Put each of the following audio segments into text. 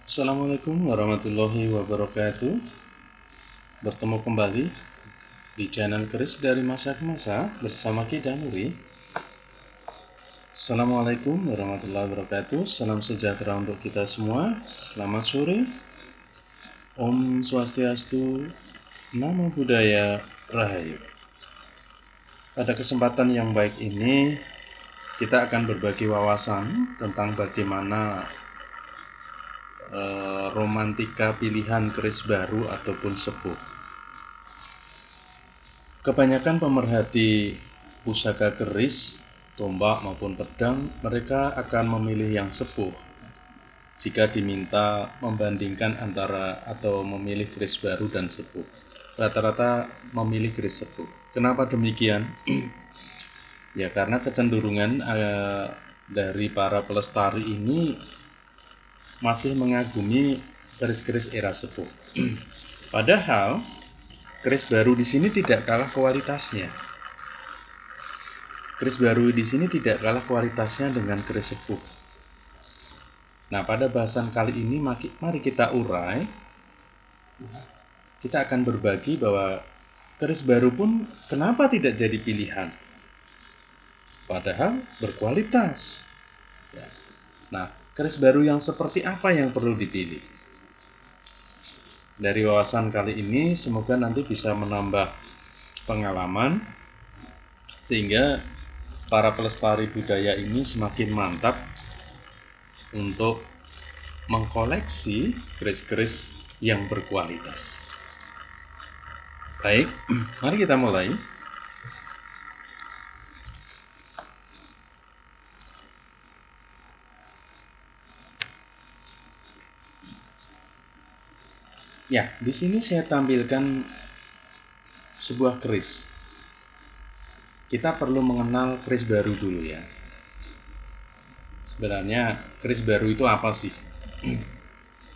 Assalamualaikum warahmatullahi wabarakatuh. Bertemu kembali di channel Keris dari Masa ke Masa bersama Kita Nuri. Assalamualaikum warahmatullahi wabarakatuh. Salam sejahtera untuk kita semua. Selamat sore. Om Swastiastu, Namo Buddhaya, Rahayu. Pada kesempatan yang baik ini, kita akan berbagi wawasan tentang bagaimana romantika pilihan keris baru ataupun sepuh. Kebanyakan pemerhati pusaka keris, tombak maupun pedang, mereka akan memilih yang sepuh jika diminta membandingkan antara atau memilih keris baru dan sepuh. Rata-rata memilih keris sepuh. Kenapa demikian? Ya karena kecenderungan dari para pelestari ini masih mengagumi keris-keris era sepuh. Padahal keris baru di sini tidak kalah kualitasnya. Keris baru di sini tidak kalah kualitasnya dengan keris sepuh. Nah, pada bahasan kali ini mari kita urai. Kita akan berbagi bahwa keris baru pun kenapa tidak jadi pilihan? Padahal berkualitas. Nah, keris baru yang seperti apa yang perlu dipilih? Dari wawasan kali ini semoga nanti bisa menambah pengalaman sehingga para pelestari budaya ini semakin mantap untuk mengkoleksi keris-keris yang berkualitas. Baik, mari kita mulai. Ya, di sini saya tampilkan sebuah keris. Kita perlu mengenal keris baru dulu ya. Sebenarnya keris baru itu apa sih?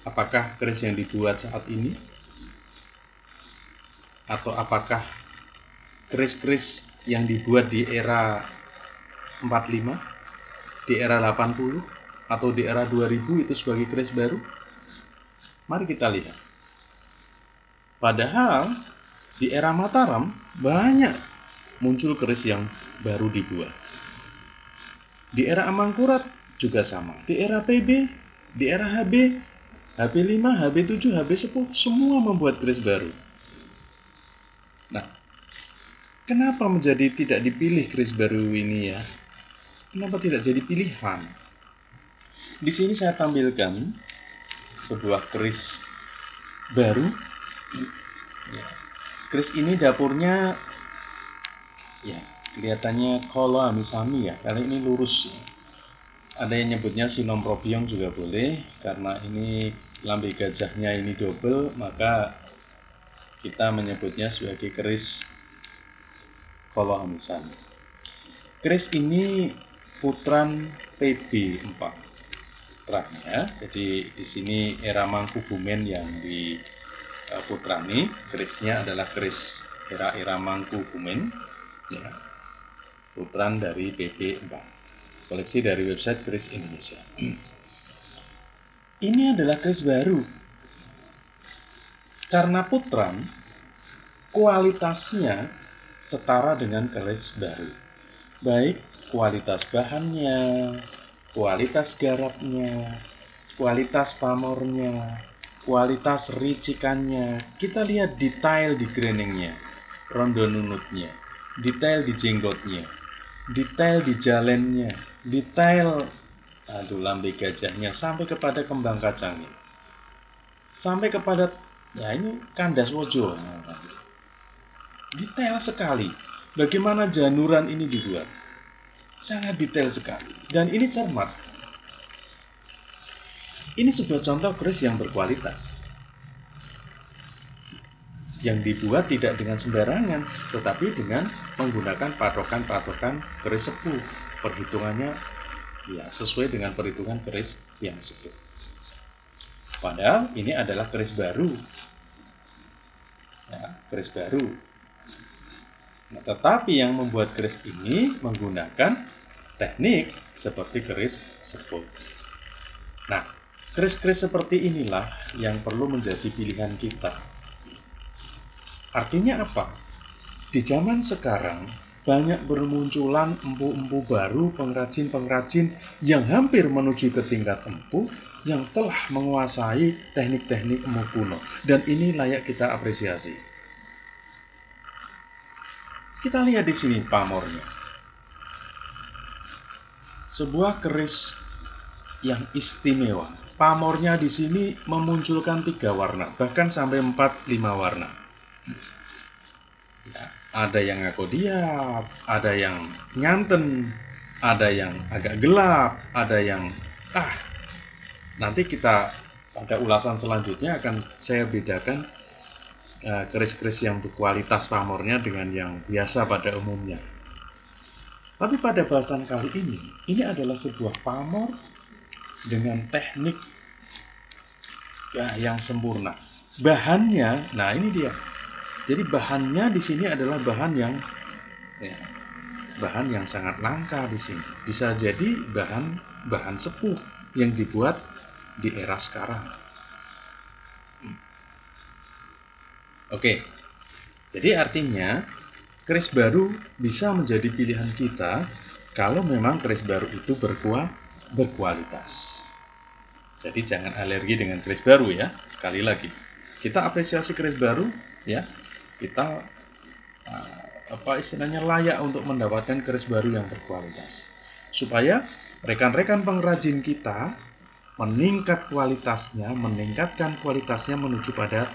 Apakah keris yang dibuat saat ini? Atau apakah keris-keris yang dibuat di era 45, di era 80, atau di era 2000 itu sebagai keris baru? Mari kita lihat. Padahal di era Mataram banyak muncul keris yang baru dibuat. Di era Amangkurat juga sama. Di era PB, di era HB, HB5, HB7, HB10 semua membuat keris baru. Nah, kenapa menjadi tidak dipilih keris baru ini ya? Kenapa tidak jadi pilihan? Di sini saya tampilkan sebuah keris baru. Ya. Keris ini dapurnya ya kelihatannya kola misami ya, karena ini lurus ya. Ada yang nyebutnya sinompropion juga boleh, karena ini lambe gajahnya ini double, maka kita menyebutnya sebagai keris kola misami. Keris ini putran PB4 putranya, jadi di sini era Mangkubumen yang di putrani. Kerisnya adalah keris era Mangkubumen ya, putran dari PB4, koleksi dari website Keris Indonesia. Ini adalah keris baru karena putran kualitasnya setara dengan keris baru, baik kualitas bahannya, kualitas garapnya, kualitas pamornya, kualitas ricikannya. Kita lihat detail di grenengnya, rondo nunutnya, detail di jenggotnya, detail di jalennya, detail lambe gajahnya, sampai kepada kembang kacangnya, sampai kepada ya ini kandas wojo. Detail sekali. Bagaimana januran ini dibuat, sangat detail sekali, dan ini cermat. Ini sebuah contoh keris yang berkualitas, yang dibuat tidak dengan sembarangan, tetapi dengan menggunakan patokan-patokan keris sepuh. Perhitungannya ya sesuai dengan perhitungan keris yang sepuh. Padahal ini adalah keris baru, ya, keris baru. Nah, tetapi yang membuat keris ini menggunakan teknik seperti keris sepuh. Nah, Keris-keris seperti inilah yang perlu menjadi pilihan kita. Artinya apa? Di zaman sekarang banyak bermunculan empu-empu baru, pengrajin-pengrajin yang hampir menuju ke tingkat empu yang telah menguasai teknik-teknik emu kuno. Dan ini layak kita apresiasi. Kita lihat di sini pamornya. Sebuah keris yang istimewa. Pamornya di sini memunculkan 3 warna, bahkan sampai 4-5 warna. Ya, ada yang ngakodiap, ada yang nyanten, ada yang agak gelap, ada yang nanti kita pada ulasan selanjutnya akan saya bedakan keris-keris yang berkualitas pamornya dengan yang biasa pada umumnya. Tapi pada bahasan kali ini adalah sebuah pamor dengan teknik yang sempurna. Bahannya, nah ini dia. Jadi bahannya di sini adalah bahan yang sangat langka di sini. Bisa jadi bahan sepuh yang dibuat di era sekarang. Oke. Jadi artinya keris baru bisa menjadi pilihan kita kalau memang keris baru itu berkualitas. Jadi jangan alergi dengan keris baru ya. Sekali lagi, kita apresiasi keris baru ya. Kita layak untuk mendapatkan keris baru yang berkualitas. Supaya rekan-rekan pengrajin kita meningkatkan kualitasnya menuju pada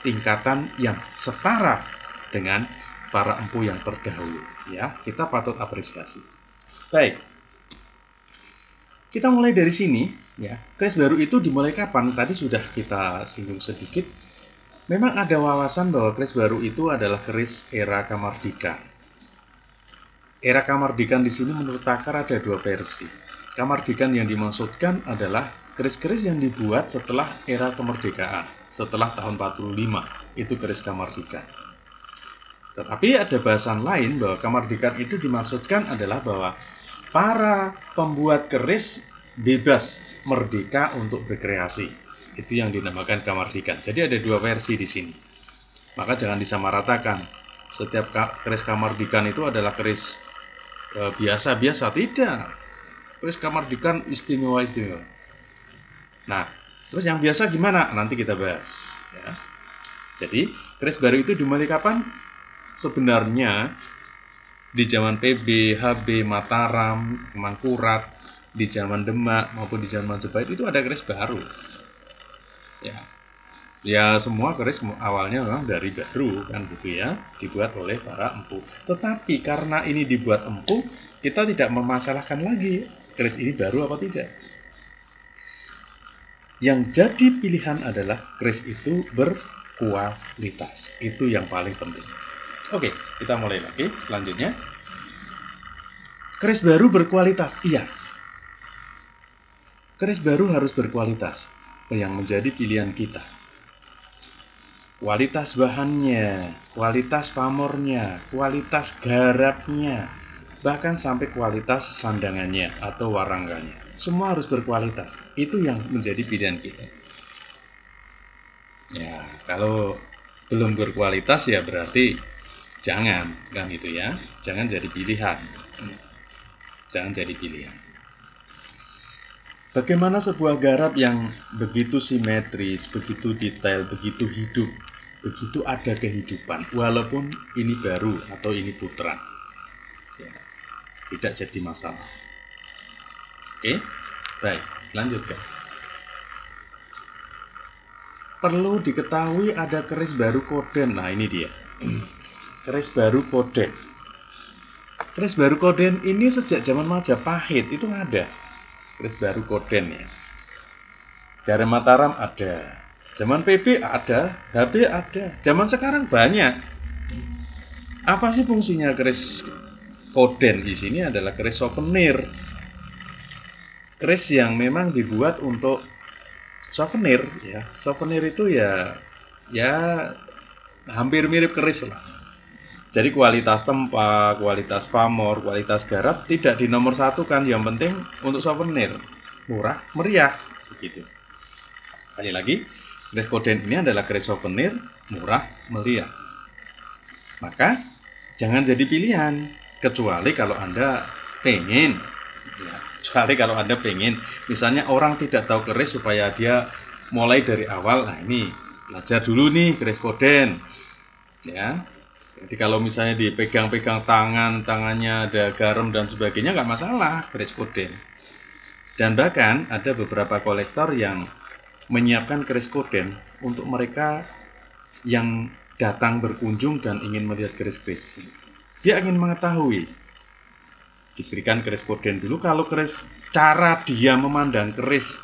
tingkatan yang setara dengan para empu yang terdahulu ya, kita patut apresiasi. Baik, kita mulai dari sini ya. Keris baru itu dimulai kapan? Tadi sudah kita singgung sedikit. Memang ada wawasan bahwa keris baru itu adalah keris era kamardikan. Era kamardikan di sini menurut pakar ada 2 versi. Kamardikan yang dimaksudkan adalah keris-keris yang dibuat setelah era kemerdekaan, setelah tahun 45, itu keris kamardikan. Tetapi ada bahasan lain bahwa kamardikan itu dimaksudkan adalah bahwa para pembuat keris bebas, merdeka untuk berkreasi. Itu yang dinamakan kamardikan. Jadi ada 2 versi di sini. Maka jangan disamaratakan. Setiap keris kamardikan itu adalah keris biasa-biasa. Tidak. Keris kamardikan istimewa-istimewa. Nah, terus yang biasa gimana? Nanti kita bahas. Ya. Jadi, keris baru itu dimulai kapan? Sebenarnya di zaman PB, HB, Mataram, Mangkurat, di zaman Demak maupun di zaman Majapahit itu ada keris baru. Ya semua keris awalnya memang dari baru kan gitu ya, dibuat oleh para empu. Tetapi karena ini dibuat empu, kita tidak memasalahkan lagi keris ini baru apa tidak. Yang jadi pilihan adalah keris itu berkualitas. Itu yang paling penting. Oke, kita mulai lagi selanjutnya. Keris baru berkualitas. Iya. Keris baru harus berkualitas. Yang menjadi pilihan kita. Kualitas bahannya, kualitas pamornya, kualitas garapnya, bahkan sampai kualitas sandangannya atau warangannya. Semua harus berkualitas. Itu yang menjadi pilihan kita. Ya, kalau belum berkualitas ya berarti jangan, kan itu ya. Jangan jadi pilihan. Jangan jadi pilihan. Bagaimana sebuah garap yang begitu simetris, begitu detail, begitu hidup, begitu ada kehidupan, walaupun ini baru atau ini putran, ya, tidak jadi masalah. Oke, baik, lanjutkan. Perlu diketahui ada keris baru koden. Nah ini dia, keris baru koden. Keris baru koden ini sejak zaman Majapahit itu ada. Keris baru koden ya. Dari Mataram ada, zaman PB ada, HB ada, zaman sekarang banyak. Apa sih fungsinya keris koden di sini? Adalah keris souvenir. Keris yang memang dibuat untuk souvenir ya. Souvenir itu ya hampir mirip keris lah. Jadi kualitas tempa, kualitas pamor, kualitas garap tidak dinomorsatukan. Yang penting untuk souvenir murah, meriah, begitu. Sekali lagi, keris koden ini adalah keris souvenir murah meriah. Maka jangan jadi pilihan, kecuali kalau Anda pengen. Ya, kecuali kalau Anda pengen, misalnya orang tidak tahu keris supaya dia mulai dari awal. Nah ini belajar dulu nih keris koden. Ya, jadi kalau misalnya dipegang-pegang tangannya ada garam dan sebagainya nggak masalah keris koden. Dan bahkan ada beberapa kolektor yang menyiapkan keris koden untuk mereka yang datang berkunjung dan ingin melihat keris-keris. Dia ingin mengetahui, diberikan keris koden dulu. Kalau keris, cara dia memandang keris,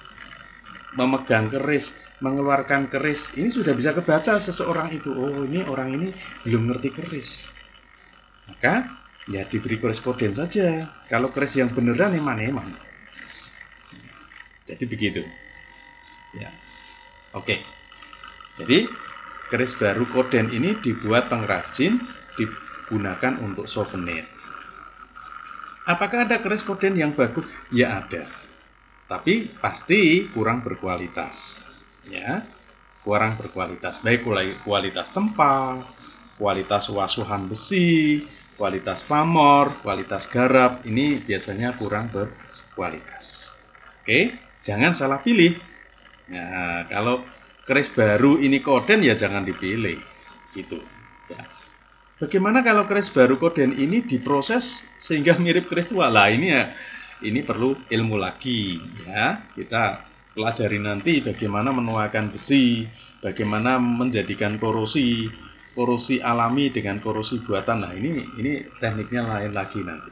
memegang keris, mengeluarkan keris, ini sudah bisa kebaca seseorang itu. Oh, ini orang ini belum ngerti keris. Maka ya diberi keris koden saja. Kalau keris yang beneran eman-eman. Jadi begitu. Ya, oke. Jadi keris baru koden ini dibuat pengrajin, digunakan untuk souvenir. Apakah ada keris koden yang bagus? Ya ada, tapi pasti kurang berkualitas. Ya, kurang berkualitas. Baik kualitas tempat, kualitas wasuhan besi, kualitas pamor, kualitas garap. Ini biasanya kurang berkualitas. Oke, jangan salah pilih. Nah, kalau keris baru ini koden ya jangan dipilih, gitu. Ya. Bagaimana kalau keris baru koden ini diproses sehingga mirip keris tua? Lah ini perlu ilmu lagi, ya. Kita pelajari nanti bagaimana menuakan besi, bagaimana menjadikan korosi alami dengan korosi buatan. Nah ini tekniknya lain lagi nanti.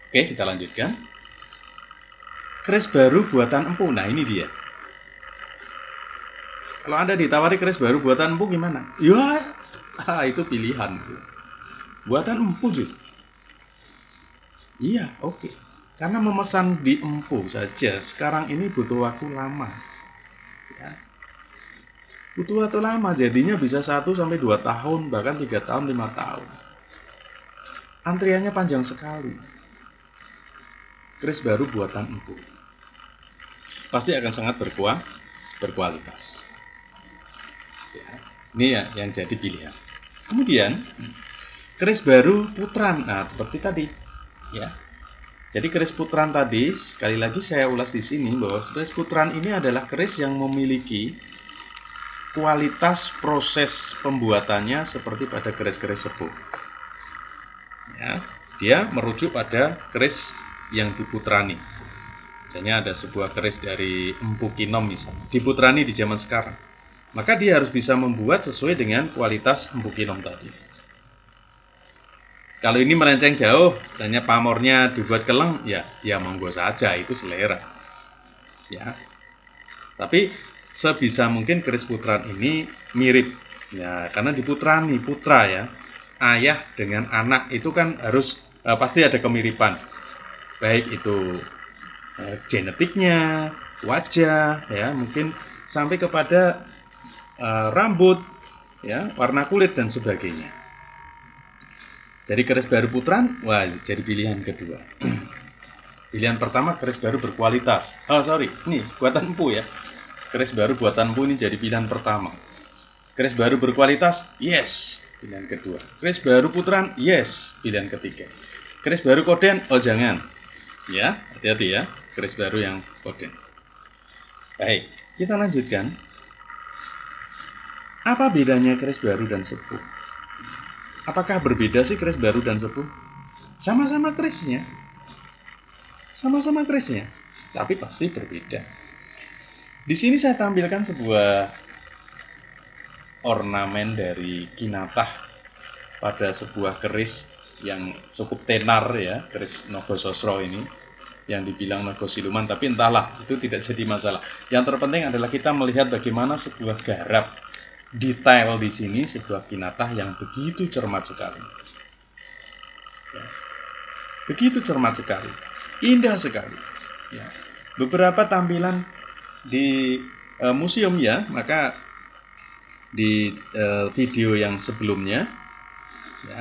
Oke, kita lanjutkan. Keris baru buatan empu. Nah ini dia. Kalau Anda ditawari keris baru buatan empu gimana? Ya, itu pilihan. Buatan empu juga. Iya, oke. Karena memesan di empu saja sekarang ini butuh waktu lama. Ya. Butuh waktu lama, jadinya bisa 1-2 tahun, bahkan 3 tahun, 5 tahun. Antriannya panjang sekali. Keris baru buatan empu pasti akan sangat berkualitas. Ya, ini ya yang jadi pilihan. Kemudian keris baru putran. Nah, seperti tadi, ya. Jadi keris putran tadi, sekali lagi saya ulas di sini bahwa keris putran ini adalah keris yang memiliki kualitas proses pembuatannya seperti pada keris-keris sepuh. Ya, dia merujuk pada keris yang diputrani. Misalnya ada sebuah keris dari Empu Kinom misalnya, diputrani di zaman sekarang. Maka dia harus bisa membuat sesuai dengan kualitas Empu Kinom tadi. Kalau ini melenceng jauh, misalnya pamornya dibuat keleng, ya monggo saja, itu selera. Ya. Tapi sebisa mungkin keris putran ini mirip. Ya, karena diputrani, putra ya. Ayah dengan anak itu kan harus pasti ada kemiripan. Baik itu genetiknya, wajah, ya mungkin sampai kepada rambut, ya warna kulit dan sebagainya. Jadi keris baru putran, wah jadi pilihan kedua. Pilihan pertama keris baru berkualitas. Ini buatan empu ya. Keris baru buatan empu ini jadi pilihan pertama. Keris baru berkualitas, yes, pilihan kedua. Keris baru putran, yes, pilihan ketiga. Keris baru koden, oh jangan. Ya, hati-hati ya, keris baru yang koden. Baik, kita lanjutkan. Apa bedanya keris baru dan sepuh? Apakah berbeda sih keris baru dan sepuh? Sama-sama kerisnya. Sama-sama kerisnya, tapi pasti berbeda. Di sini saya tampilkan sebuah ornamen dari kinatah pada sebuah keris yang cukup tenar ya, keris Nogososro ini yang dibilang Nogo Siluman, tapi entahlah, itu tidak jadi masalah. Yang terpenting adalah kita melihat bagaimana sebuah garap detail di sini, sebuah kinatah yang begitu cermat sekali. Ya. Begitu cermat sekali, indah sekali. Ya. Beberapa tampilan di museum ya, maka di video yang sebelumnya ya,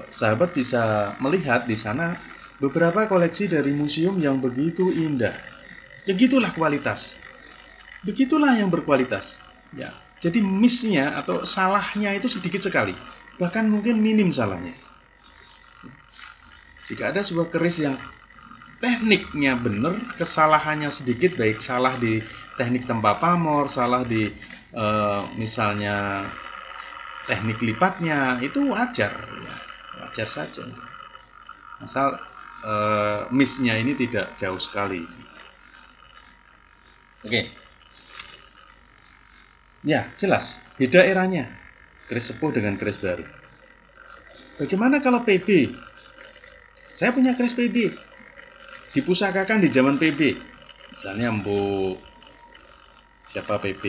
sahabat bisa melihat di sana beberapa koleksi dari museum yang begitu indah. Begitulah kualitas. Begitulah yang berkualitas. Ya. Jadi miss-nya atau salahnya itu sedikit sekali. Bahkan mungkin minim salahnya. Jika ada sebuah keris yang tekniknya benar, kesalahannya sedikit, baik salah di teknik tempa pamor, salah di misalnya teknik lipatnya, itu wajar, ya. Wajar saja. Asal miss-nya ini tidak jauh sekali. Oke. Ya, jelas. Beda eranya. Keris sepuh dengan keris baru. Bagaimana kalau PB? Saya punya keris PB. Dipusakakan di zaman PB. Misalnya siapa PB?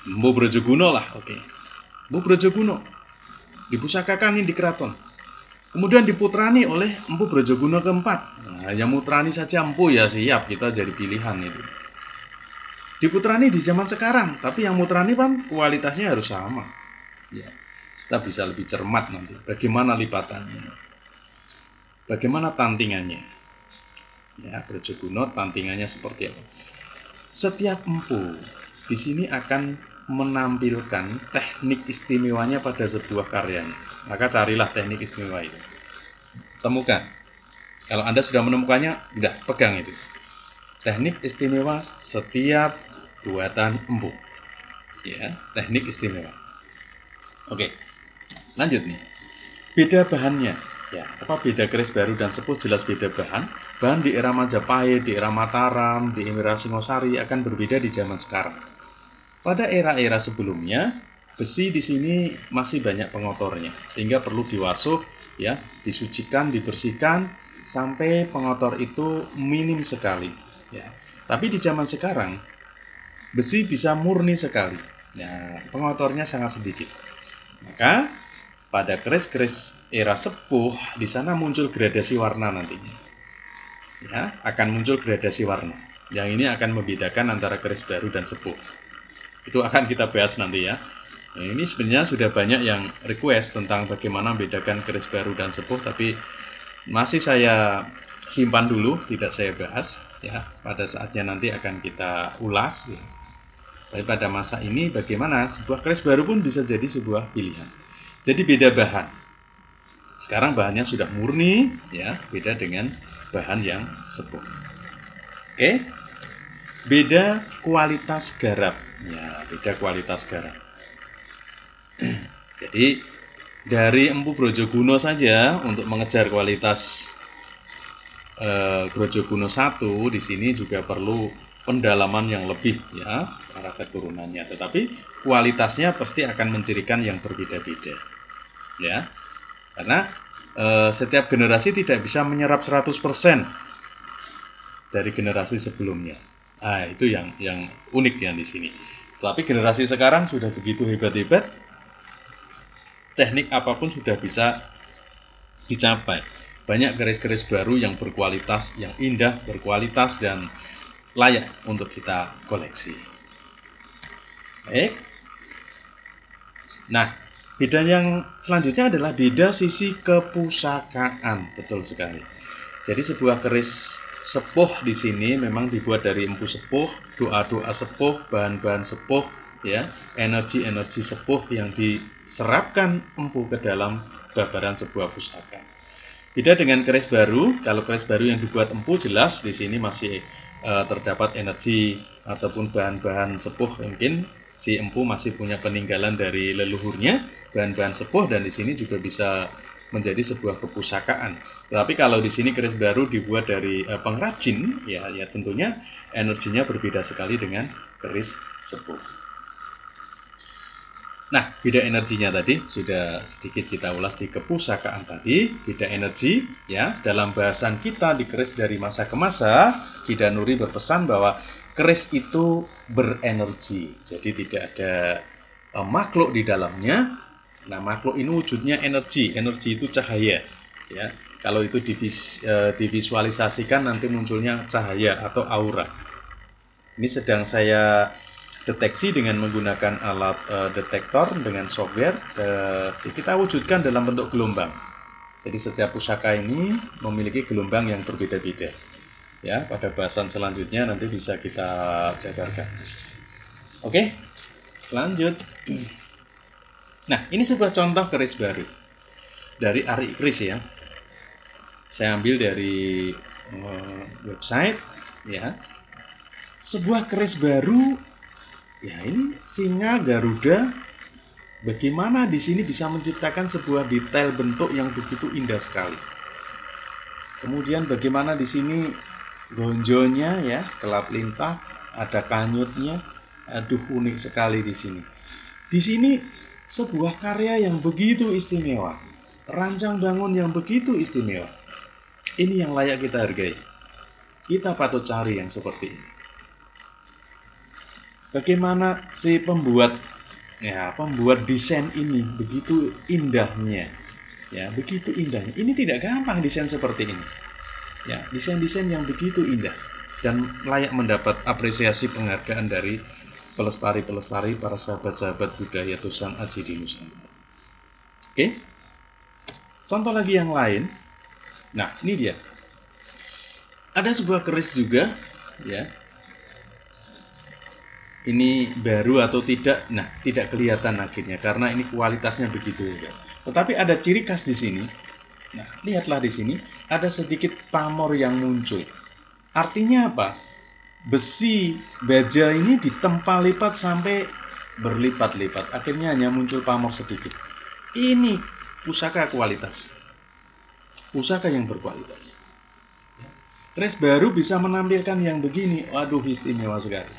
Mbo Brojoguno lah, oke. Mbo Brojoguno. Dipusakakan ini di keraton. Kemudian diputrani oleh Empu Brojoguno keempat. Nah, yang mutrani saja Empu ya siap, kita jadi pilihan itu. Diputrani di zaman sekarang, tapi yang mutrani kan kualitasnya harus sama. Ya, kita bisa lebih cermat nanti. Bagaimana lipatannya? Bagaimana tantingannya? Ya, Brojoguno tantingannya seperti apa? Setiap empu di sini akan menampilkan teknik istimewanya pada sebuah karyanya. Maka carilah teknik istimewa itu. Temukan. Kalau Anda sudah menemukannya, udah pegang itu. Teknik istimewa setiap buatan empu. Ya, teknik istimewa. Oke. Lanjut nih. Beda bahannya. Ya, apa beda keris baru dan sepuh? Jelas beda bahan. Bahan di era Majapahit, di era Mataram, di era Singosari akan berbeda di zaman sekarang. Pada era-era sebelumnya, besi di sini masih banyak pengotornya, sehingga perlu diwasuh, ya, disucikan, dibersihkan sampai pengotor itu minim sekali. Ya. Tapi di zaman sekarang, besi bisa murni sekali. Ya, pengotornya sangat sedikit. Maka pada keris-keris era sepuh di sana muncul gradasi warna nantinya. Ya, akan muncul gradasi warna. Yang ini akan membedakan antara keris baru dan sepuh. Itu akan kita bahas nanti ya. Nah, ini sebenarnya sudah banyak yang request tentang bagaimana membedakan keris baru dan sepuh, tapi masih saya simpan dulu, tidak saya bahas ya. Pada saatnya nanti akan kita ulas ya. Tapi pada masa ini bagaimana sebuah keris baru pun bisa jadi sebuah pilihan. Jadi beda bahan. Sekarang bahannya sudah murni ya, beda dengan bahan yang sepuh. Oke. Beda kualitas garap. Ya, beda kualitas garap. Jadi dari Empu Brojoguno saja untuk mengejar kualitas Brojoguno 1 di sini juga perlu pendalaman yang lebih ya para keturunannya. Tetapi kualitasnya pasti akan mencirikan yang berbeda-beda. Ya. Karena setiap generasi tidak bisa menyerap 100% dari generasi sebelumnya. Nah, itu yang unik yang di sini. Tapi generasi sekarang sudah begitu hebat-hebat, teknik apapun sudah bisa dicapai. Banyak keris-keris baru yang berkualitas, yang indah, berkualitas dan layak untuk kita koleksi. Baik. Nah, beda yang selanjutnya adalah beda sisi kepusakaan. Betul sekali. Jadi sebuah keris sepuh di sini memang dibuat dari empu sepuh, doa-doa sepuh, bahan-bahan sepuh, ya, energi-energi sepuh yang diserapkan empu ke dalam babaran sebuah pusaka. Beda dengan keris baru. Kalau keris baru yang dibuat empu jelas di sini masih terdapat energi ataupun bahan-bahan sepuh, mungkin si empu masih punya peninggalan dari leluhurnya, bahan-bahan sepuh, dan di sini juga bisa menjadi sebuah kepusakaan. Tapi kalau di sini keris baru dibuat dari pengrajin, ya tentunya energinya berbeda sekali dengan keris sepuh. Nah, beda energinya tadi sudah sedikit kita ulas di kepusakaan tadi. Beda energi, ya, dalam bahasan kita di keris dari masa ke masa, Ki Danuri berpesan bahwa keris itu berenergi. Jadi tidak ada makhluk di dalamnya. Nah, makhluk ini wujudnya energi. Energi itu cahaya. Ya, kalau itu divisualisasikan nanti munculnya cahaya atau aura. Ini sedang saya deteksi dengan menggunakan alat detektor dengan software. Kita wujudkan dalam bentuk gelombang. Jadi setiap pusaka ini memiliki gelombang yang berbeda-beda. Ya, pada bahasan selanjutnya nanti bisa kita jabarkan. Oke, lanjut. Nah, ini sebuah contoh keris baru dari Ari Kris ya. Saya ambil dari website ya. Sebuah keris baru ya, ini singa Garuda. Bagaimana di sini bisa menciptakan sebuah detail bentuk yang begitu indah sekali. Kemudian bagaimana di sini gonjonya ya, kelap lintah, ada kanyutnya. Aduh, unik sekali di sini. Di sini sebuah karya yang begitu istimewa, rancang bangun yang begitu istimewa. Ini yang layak kita hargai. Kita patut cari yang seperti ini. Bagaimana si pembuat desain ini begitu indahnya. Ya, begitu indahnya. Ini tidak gampang desain seperti ini. Ya, desain-desain yang begitu indah dan layak mendapat apresiasi penghargaan dari pelestari-pelestari, para sahabat-sahabat budaya Tusan Aji di Nusantara. Oke. Contoh lagi yang lain. Nah, ini dia. Ada sebuah keris juga, ya. Ini baru atau tidak? Nah, tidak kelihatan akhirnya karena ini kualitasnya begitu ya. Tetapi ada ciri khas di sini. Nah, lihatlah di sini ada sedikit pamor yang muncul. Artinya apa? Besi baja ini ditempa lipat sampai berlipat-lipat. Akhirnya hanya muncul pamor sedikit. Ini pusaka kualitas. Pusaka yang berkualitas. Keris baru bisa menampilkan yang begini. Waduh, istimewa sekali.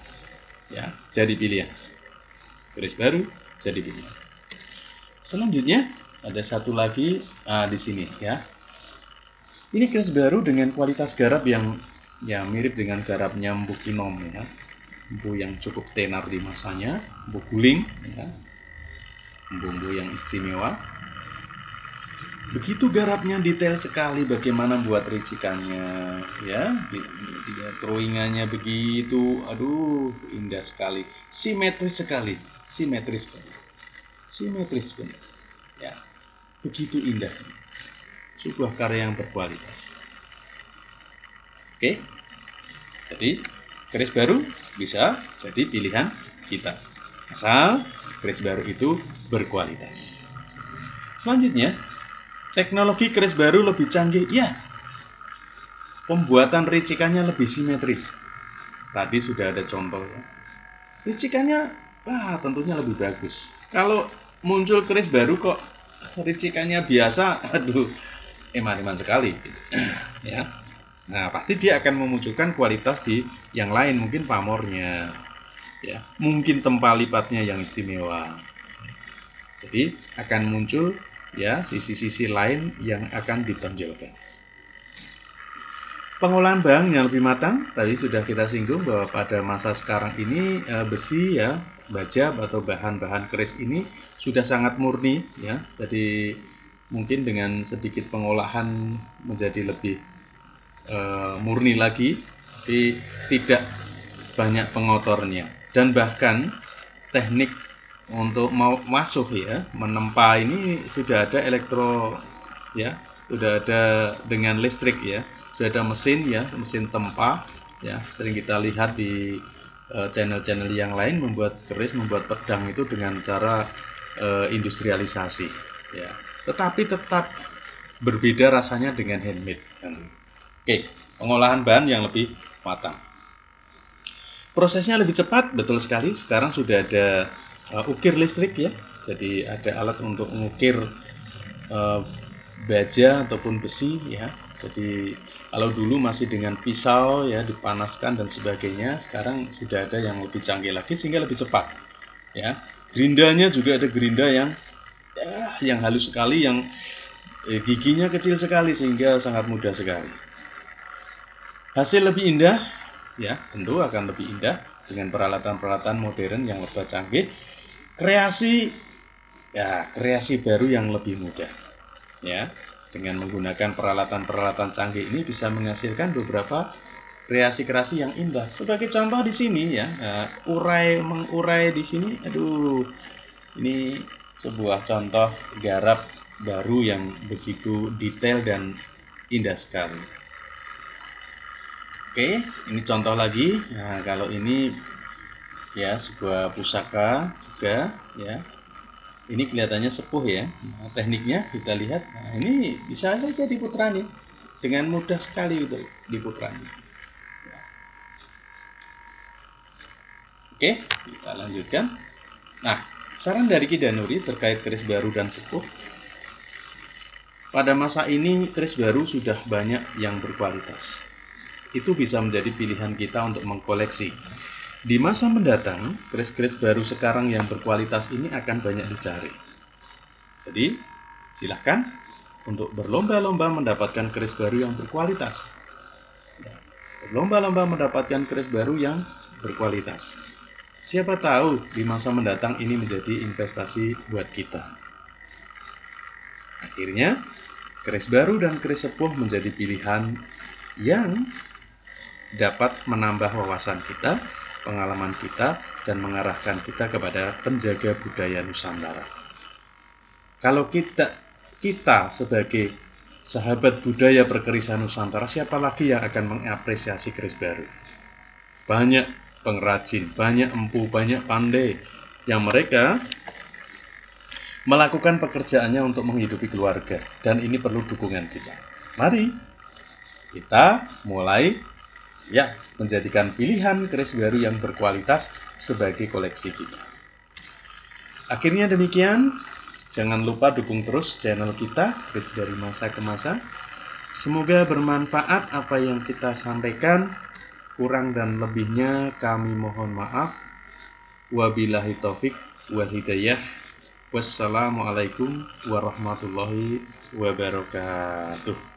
Ya, jadi pilihan. Keris baru jadi pilihan. Selanjutnya ada satu lagi di sini ya. Ini keris baru dengan kualitas garap yang ya mirip dengan garapnya Mpu Kinom ya. Mpu yang cukup tenar di masanya, Mpu Guling ya. Mpu yang istimewa. Begitu garapnya, detail sekali bagaimana buat ricikannya ya. Drawingannya begitu, aduh indah sekali. Simetris sekali. Ya. Begitu indah. Sebuah karya yang berkualitas. Oke, jadi keris baru bisa jadi pilihan kita, asal keris baru itu berkualitas. Selanjutnya, teknologi keris baru lebih canggih, ya. Pembuatan ricikannya lebih simetris. Tadi sudah ada contoh. Ricikannya, tentunya lebih bagus. Kalau muncul keris baru kok ricikannya biasa, aduh, eman-eman sekali. Ya. Nah, pasti dia akan memunculkan kualitas di yang lain, mungkin pamornya, ya, mungkin tempa lipatnya yang istimewa. Jadi akan muncul ya sisi-sisi lain yang akan ditonjolkan. Pengolahan bahan yang lebih matang, tadi sudah kita singgung bahwa pada masa sekarang ini besi ya, baja atau bahan-bahan keris ini sudah sangat murni ya. Jadi mungkin dengan sedikit pengolahan menjadi lebih murni lagi, tapi tidak banyak pengotornya, dan bahkan teknik untuk mau masuk ya menempa ini sudah ada ya, sudah ada dengan listrik ya, sudah ada mesin ya, mesin tempa ya, sering kita lihat di channel-channel yang lain membuat keris, membuat pedang itu dengan cara industrialisasi ya, tetapi tetap berbeda rasanya dengan handmade. Oke, pengolahan bahan yang lebih matang. Prosesnya lebih cepat, betul sekali. Sekarang sudah ada ukir listrik ya. Jadi ada alat untuk mengukir baja ataupun besi ya. Jadi kalau dulu masih dengan pisau ya, dipanaskan dan sebagainya, sekarang sudah ada yang lebih canggih lagi sehingga lebih cepat. Ya. Gerindanya juga ada gerinda yang halus sekali, yang giginya kecil sekali sehingga sangat mudah sekali. Hasil lebih indah, ya tentu akan lebih indah dengan peralatan-peralatan modern yang lebih canggih. Kreasi baru yang lebih mudah, ya. Dengan menggunakan peralatan-peralatan canggih ini bisa menghasilkan beberapa kreasi-kreasi yang indah. Sebagai contoh di sini ya, mengurai di sini, aduh, ini sebuah contoh garap baru yang begitu detail dan indah sekali. Oke, ini contoh lagi. Nah, kalau ini ya sebuah pusaka juga ya. Ini kelihatannya sepuh ya. Nah, tekniknya kita lihat. Nah, ini bisa saja diputrani dengan mudah sekali untuk diputrani. Oke, kita lanjutkan. Nah, saran dari Ki Danuri terkait keris baru dan sepuh. Pada masa ini keris baru sudah banyak yang berkualitas. Itu bisa menjadi pilihan kita untuk mengkoleksi. Di masa mendatang, keris-keris baru sekarang yang berkualitas ini akan banyak dicari. Jadi, silahkan untuk berlomba-lomba mendapatkan keris baru yang berkualitas. Berlomba-lomba mendapatkan keris baru yang berkualitas. Siapa tahu di masa mendatang ini menjadi investasi buat kita. Akhirnya, keris baru dan keris sepuh menjadi pilihan yang dapat menambah wawasan kita, pengalaman kita, dan mengarahkan kita kepada penjaga budaya Nusantara. Kalau kita sebagai sahabat budaya perkerisan Nusantara, siapa lagi yang akan mengapresiasi keris baru? Banyak pengrajin, banyak empu, banyak pandai yang mereka melakukan pekerjaannya untuk menghidupi keluarga, dan ini perlu dukungan kita. Mari kita mulai menjadikan pilihan keris baru yang berkualitas sebagai koleksi kita. Akhirnya demikian, jangan lupa dukung terus channel kita, Keris dari Masa ke Masa. Semoga bermanfaat apa yang kita sampaikan. Kurang dan lebihnya kami mohon maaf. Wabillahi taufik wal hidayah. Wassalamualaikum warahmatullahi wabarakatuh.